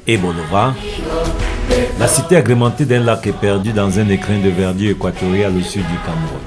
Et Bolova, la cité agrémentée d'un lac est perdue dans un écrin de verdure équatorial au sud du Cameroun.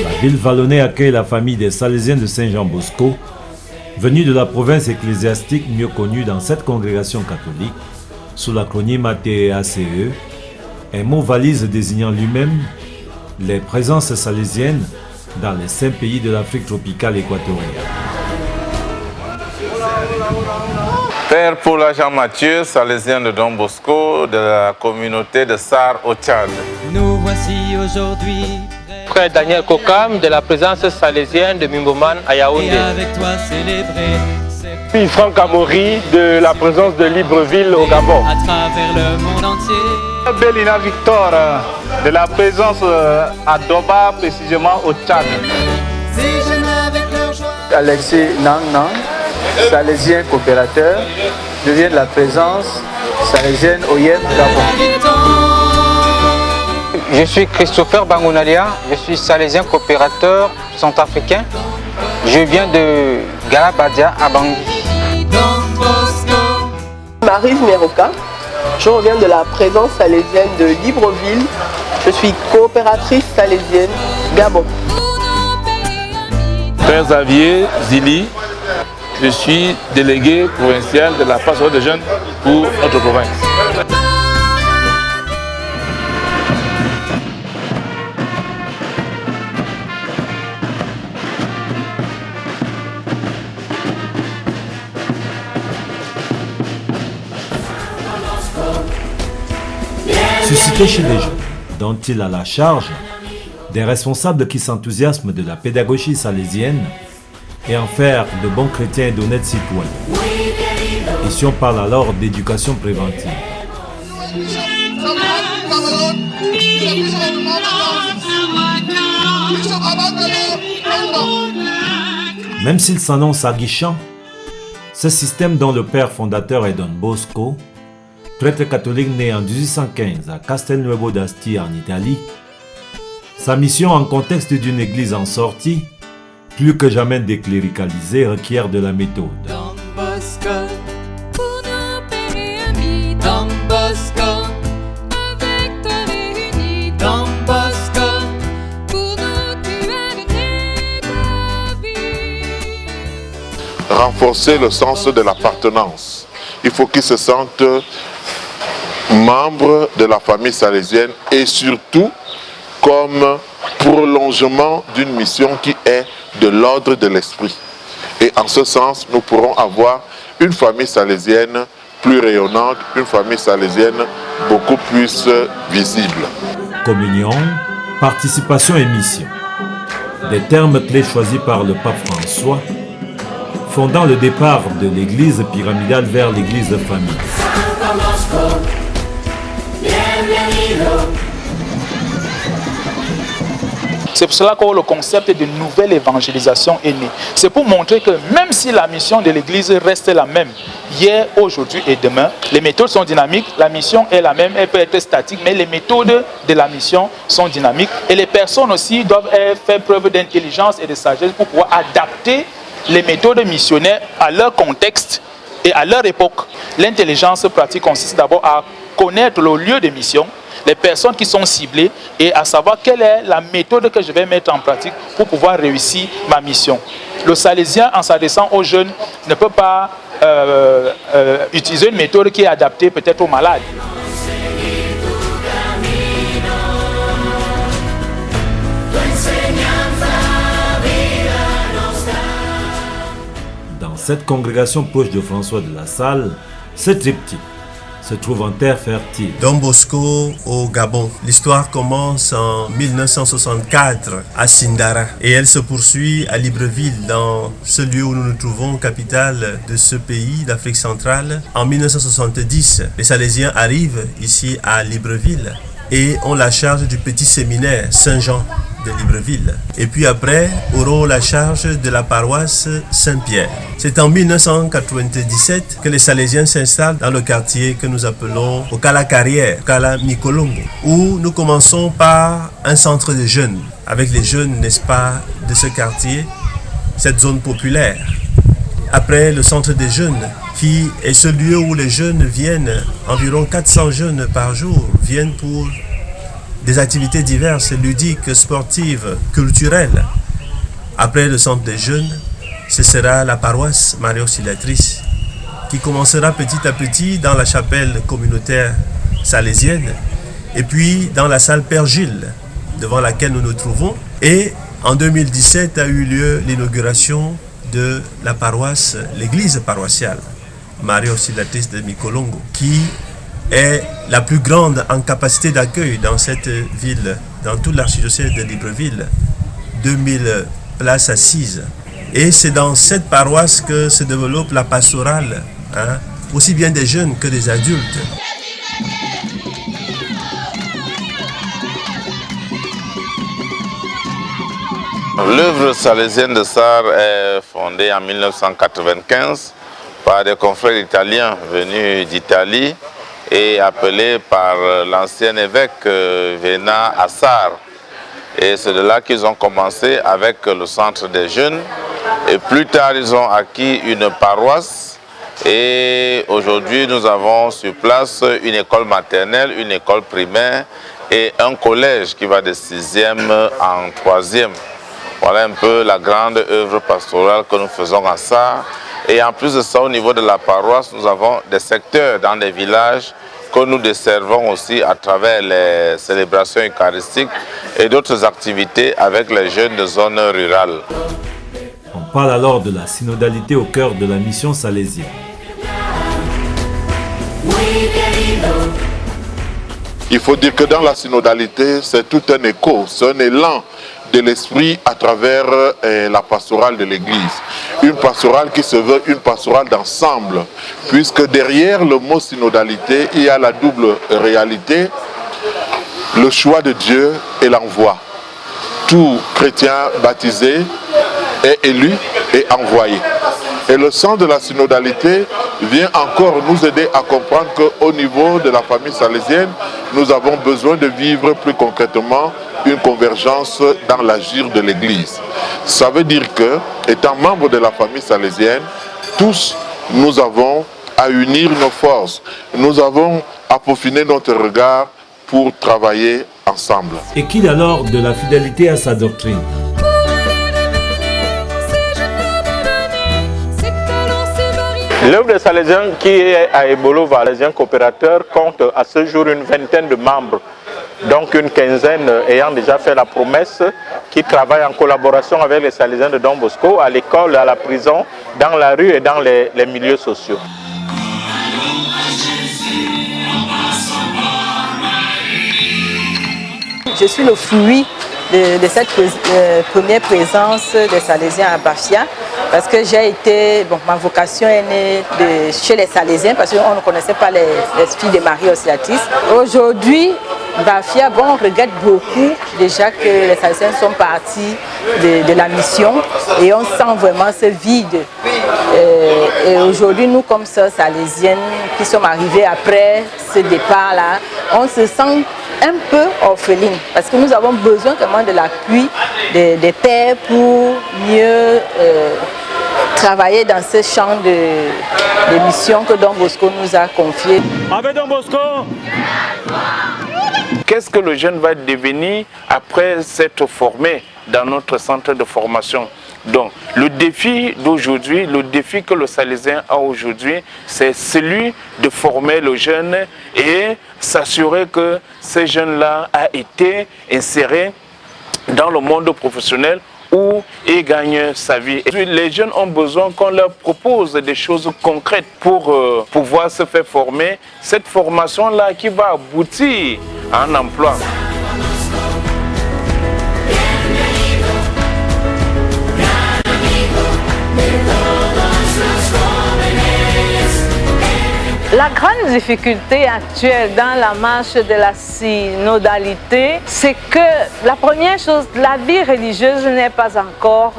La ville vallonnée accueille la famille des Salésiens de Saint-Jean-Bosco, venus de la province ecclésiastique mieux connue dans cette congrégation catholique, sous l'acronyme ATEACE, un mot valise désignant lui-même les présences salésiennes dans les 5 pays de l'Afrique tropicale équatoriale. Père Paul Jean-Mathieu, salésien de Don Bosco, de la communauté de Sar au Tchad. Nous voici aujourd'hui. Frère Daniel Kokam, de la présence salésienne de Mimboman à Yaoundé. Et avec toi célébrer. Puis Franck Amaury, de la présence de Libreville au Gabon. À travers le monde entier. Bélina Victor, de la présence à Doba, précisément au Tchad. Alexis Nang Nang, salésien coopérateur, devient de la présence salésienne au Yem Gabon. Je suis Christopher Bangonalia, je suis salésien coopérateur centrafricain. Je viens de Galabadia à Bangui. Marie Meroka, je reviens de la présence salésienne de Libreville. Je suis coopératrice salésienne Gabon. Père Xavier Zili, je suis délégué provincial de la pastoral de jeunes pour notre province. Suscité chez les jeunes, dont il a la charge, des responsables qui s'enthousiasment de la pédagogie salésienne et en faire de bons chrétiens et d'honnêtes citoyens. Ici on parle alors d'éducation préventive. Même s'il s'annonce aguichant, ce système dont le père fondateur est Don Bosco, prêtre catholique né en 1815 à Castelnuovo d'Asti en Italie, sa mission en contexte d'une église en sortie, plus que jamais décléricalisée, requiert de la méthode. Don Bosco, pour nos pères et amis. Don Bosco, avec toi réunis. Don Bosco, pour nous tu as donné ta vie. Renforcer le sens de l'appartenance. Il faut qu'ils se sentent membres de la famille salésienne et surtout comme prolongement d'une mission qui est de l'ordre de l'esprit. Et en ce sens, nous pourrons avoir une famille salésienne plus rayonnante, une famille salésienne beaucoup plus visible. Communion, participation et mission. Des termes clés choisis par le pape François, fondant le départ de l'église pyramidale vers l'église famille. C'est pour cela que le concept de nouvelle évangélisation est né. C'est pour montrer que même si la mission de l'Église reste la même, hier, aujourd'hui et demain, les méthodes sont dynamiques, la mission est la même, elle peut être statique, mais les méthodes de la mission sont dynamiques. Et les personnes aussi doivent faire preuve d'intelligence et de sagesse pour pouvoir adapter les méthodes missionnaires à leur contexte et à leur époque. L'intelligence pratique consiste d'abord à connaître le lieu de mission, les personnes qui sont ciblées et à savoir quelle est la méthode que je vais mettre en pratique pour pouvoir réussir ma mission. Le salésien, en s'adressant aux jeunes, ne peut pas utiliser une méthode qui est adaptée peut-être aux malades. Dans cette congrégation proche de François de la Salle, ce triptyque se trouve en terre fertile. Don Bosco au Gabon. L'histoire commence en 1964 à Sindara et elle se poursuit à Libreville, dans ce lieu où nous nous trouvons, capitale de ce pays d'Afrique centrale. En 1970, les Salésiens arrivent ici à Libreville et ont la charge du petit séminaire Saint-Jean de Libreville. Et puis après, auront la charge de la paroisse Saint-Pierre. C'est en 1997 que les Salésiens s'installent dans le quartier que nous appelons Okala Carrière, Okala Mikolongo, où nous commençons par un centre de jeunes, avec les jeunes, n'est-ce pas, de ce quartier, cette zone populaire. Après le centre des jeunes, qui est ce lieu où les jeunes viennent, environ 400 jeunes par jour, viennent pour des activités diverses, ludiques, sportives, culturelles. Après le centre des jeunes, ce sera la paroisse Marie Auxiliatrice qui commencera petit à petit dans la chapelle communautaire salésienne et puis dans la salle Père Gilles devant laquelle nous nous trouvons. Et en 2017 a eu lieu l'inauguration de la paroisse, l'église paroissiale Marie Auxiliatrice de Mikolongo, qui est la plus grande en capacité d'accueil dans cette ville, dans toute l'archidiocèse de Libreville, 2000 places assises. Et c'est dans cette paroisse que se développe la pastorale, aussi bien des jeunes que des adultes. L'œuvre salésienne de Sarre est fondée en 1995 par des confrères italiens venus d'Italie et appelés par l'ancien évêque venant à Sarre. Et c'est de là qu'ils ont commencé avec le centre des jeunes. Et plus tard, ils ont acquis une paroisse. Et aujourd'hui, nous avons sur place une école maternelle, une école primaire et un collège qui va de 6e en 3e. Voilà un peu la grande œuvre pastorale que nous faisons à Sarre. Et en plus de ça, au niveau de la paroisse, nous avons des secteurs dans des villages que nous desservons aussi à travers les célébrations eucharistiques et d'autres activités avec les jeunes de zones rurales. On parle alors de la synodalité au cœur de la mission salésienne. Il faut dire que dans la synodalité, c'est tout un écho, c'est un élan de l'esprit à travers la pastorale de l'Église. Une pastorale qui se veut une pastorale d'ensemble, puisque derrière le mot synodalité, il y a la double réalité, le choix de Dieu et l'envoi. Tout chrétien baptisé est élu et envoyé. Et le sens de la synodalité vient encore nous aider à comprendre qu'au niveau de la famille salésienne, nous avons besoin de vivre plus concrètement une convergence dans l'agir de l'Église. Ça veut dire que, étant membre de la famille salésienne, tous nous avons à unir nos forces. Nous avons à peaufiner notre regard pour travailler ensemble. Et qu'il alors de la fidélité à sa doctrine? L'œuvre des Salésiens qui est à Ebolo, Salésiens coopérateurs, compte à ce jour une vingtaine de membres, donc une quinzaine ayant déjà fait la promesse, qui travaillent en collaboration avec les Salésiens de Don Bosco, à l'école, à la prison, dans la rue et dans les milieux sociaux. Je suis le fruit de cette première présence des Salésiens à Bafia, parce que j'ai été, ma vocation est née chez les Salésiens, parce qu'on ne connaissait pas les filles de Marie Auxiliatrice. Aujourd'hui, Bafia, on regrette beaucoup déjà que les Salésiens sont partis de la mission et on sent vraiment ce vide. Et aujourd'hui, nous, comme sœurs salésiennes qui sommes arrivées après ce départ-là, on se sent un peu orpheline, parce que nous avons besoin vraiment de l'appui des pères pour mieux travailler dans ce champ de mission que Don Bosco nous a confié. Avec Don Bosco, qu'est-ce que le jeune va devenir après s'être formé dans notre centre de formation? Donc, le défi d'aujourd'hui, le défi que le Salésien a aujourd'hui, c'est celui de former le jeune et s'assurer que ce jeune-là a été inséré dans le monde professionnel où il gagne sa vie. Et les jeunes ont besoin qu'on leur propose des choses concrètes pour pouvoir se faire former. Cette formation-là qui va aboutir à un emploi. La grande difficulté actuelle dans la marche de la synodalité, c'est que la première chose, la vie religieuse n'est pas encore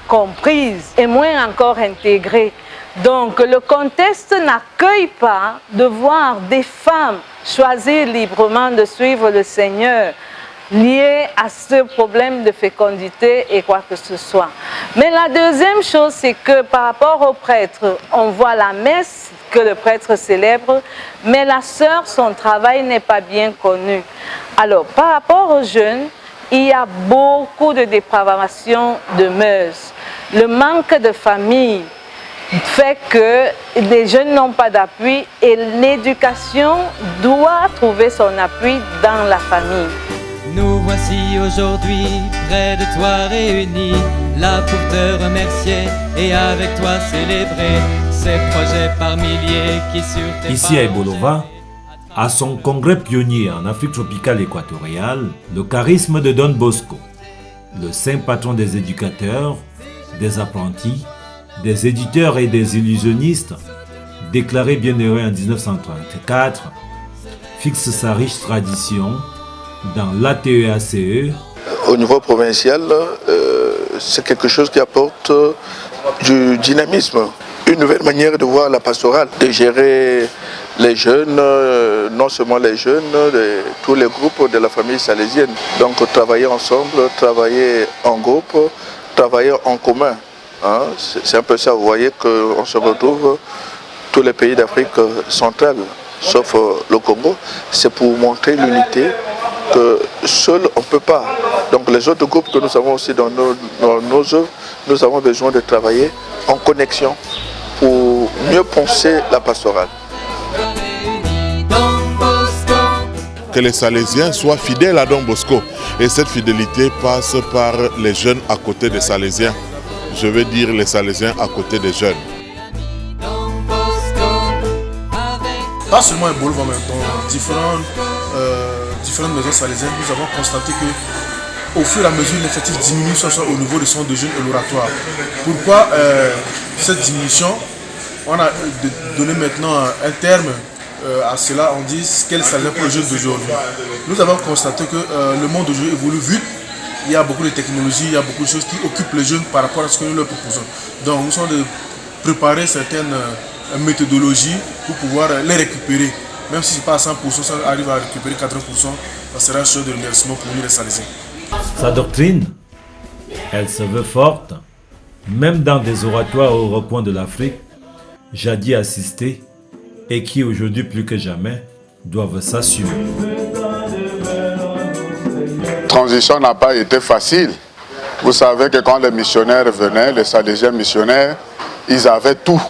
comprise et moins encore intégrée. Donc le contexte n'accueille pas de voir des femmes choisir librement de suivre le Seigneur. lié à ce problème de fécondité et quoi que ce soit. Mais la deuxième chose, c'est que par rapport au prêtre, on voit la messe que le prêtre célèbre, mais la sœur, son travail n'est pas bien connu. Alors, par rapport aux jeunes, il y a beaucoup de dépravation de mœurs. Le manque de famille fait que les jeunes n'ont pas d'appui et l'éducation doit trouver son appui dans la famille. Nous voici aujourd'hui près de toi réunis, là pour te remercier et avec toi célébrer ces projets par milliers qui sur tes Ici à Ebolova, à son congrès pionnier en Afrique tropicale équatoriale, le charisme de Don Bosco, le saint patron des éducateurs, des apprentis, des éditeurs et des illusionnistes, déclaré bienheureux en 1934, fixe sa riche tradition dans l'ATEACE. Au niveau provincial, c'est quelque chose qui apporte du dynamisme, une nouvelle manière de voir la pastorale, de gérer les jeunes, non seulement les jeunes, tous les groupes de la famille salésienne. Donc travailler ensemble, travailler en groupe, travailler en commun. Hein, c'est un peu ça, vous voyez qu'on se retrouve tous les pays d'Afrique centrale, sauf le Congo. C'est pour montrer l'unité que seul on ne peut pas. Donc les autres groupes que nous avons aussi dans nos œuvres, nous avons besoin de travailler en connexion pour mieux penser la pastorale. Que les Salésiens soient fidèles à Don Bosco. Et cette fidélité passe par les jeunes à côté des Salésiens. Je veux dire les Salésiens à côté des jeunes. Pas seulement à Ebolova, mais dans différentes maisons salésiennes, nous avons constaté que au fur et à mesure, l'effectif diminue, soit au niveau des centres de jeunes et l'oratoire. Pourquoi cette diminution? On a donné maintenant un terme à cela, on dit quel salaire pour les jeunes d'aujourd'hui. Nous avons constaté que le monde d'aujourd'hui évolue vite. Il y a beaucoup de technologies, il y a beaucoup de choses qui occupent les jeunes par rapport à ce que nous leur proposons. Donc nous sommes de préparer certaines méthodologies pour pouvoir les récupérer. Même si ce n'est pas à 100%, ça arrive à récupérer 80%, ça sera une chose de remerciement pour nous les Salésiens. Sa doctrine, elle se veut forte, même dans des oratoires au recoin de l'Afrique, jadis assistés, et qui aujourd'hui plus que jamais doivent s'assumer. La transition n'a pas été facile. Vous savez que quand les missionnaires venaient, les Salésiens missionnaires, ils avaient tout.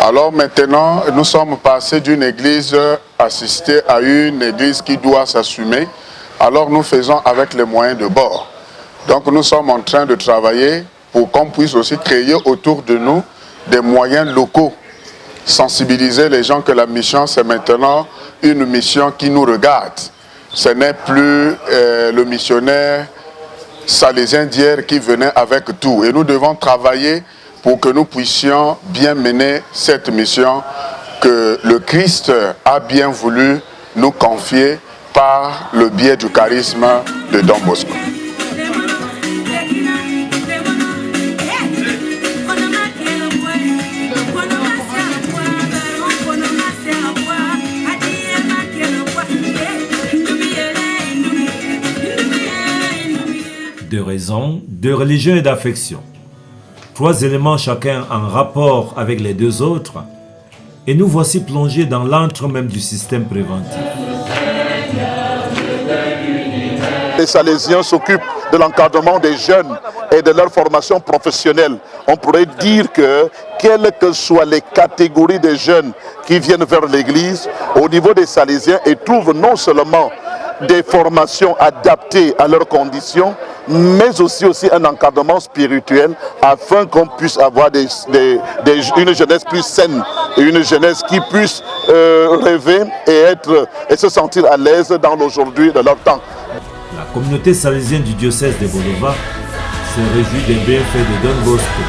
Alors maintenant, nous sommes passés d'une église assistée à une église qui doit s'assumer. Alors nous faisons avec les moyens de bord. Donc nous sommes en train de travailler pour qu'on puisse aussi créer autour de nous des moyens locaux. Sensibiliser les gens que la mission, c'est maintenant une mission qui nous regarde. Ce n'est plus le missionnaire salésien d'hier qui venait avec tout. Et nous devons travailler pour que nous puissions bien mener cette mission que le Christ a bien voulu nous confier par le biais du charisme de Don Bosco. De raison, de religion et d'affection. Trois éléments chacun en rapport avec les deux autres, et nous voici plongés dans l'antre même du système préventif. Les Salésiens s'occupent de l'encadrement des jeunes et de leur formation professionnelle. On pourrait dire que, quelles que soient les catégories de jeunes qui viennent vers l'Église, au niveau des Salésiens, ils trouvent non seulement des formations adaptées à leurs conditions, mais aussi un encadrement spirituel afin qu'on puisse avoir une jeunesse plus saine et une jeunesse qui puisse rêver et se sentir à l'aise dans l'aujourd'hui de leur temps. La communauté salésienne du diocèse d'Ebolova se réjouit des bienfaits de Don Bosco.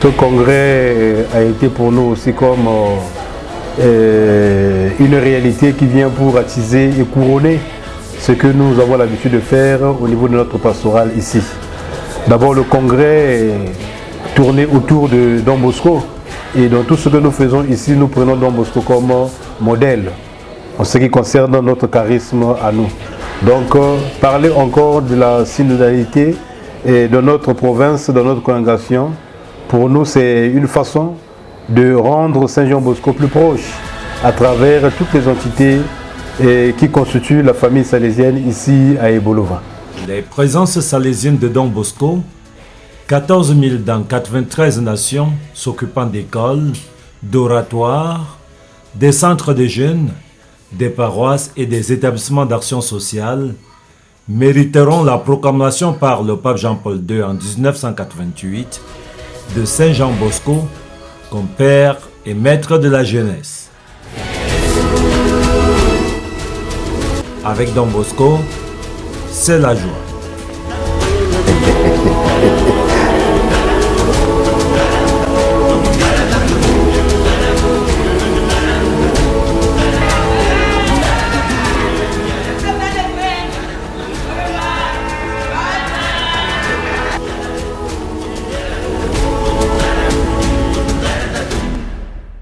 Ce congrès a été pour nous aussi comme une réalité qui vient pour attiser et couronner ce que nous avons l'habitude de faire au niveau de notre pastorale ici. D'abord, le congrès est tourné autour de Don Bosco, Et dans tout ce que nous faisons ici, nous prenons Don Bosco comme modèle en ce qui concerne notre charisme à nous. Donc, parler encore de la synodalité et de notre province, de notre congrégation, pour nous, c'est une façon de rendre Saint-Jean Bosco plus proche à travers toutes les entités qui constituent la famille salésienne ici à Ebolova. Les présences salésiennes de Don Bosco, 14 000 dans 93 nations s'occupant d'écoles, d'oratoires, des centres de jeunes, des paroisses et des établissements d'action sociale, mériteront la proclamation par le pape Jean-Paul II en 1988 de Saint Jean Bosco comme père et maître de la jeunesse. Avec Don Bosco, c'est la joie.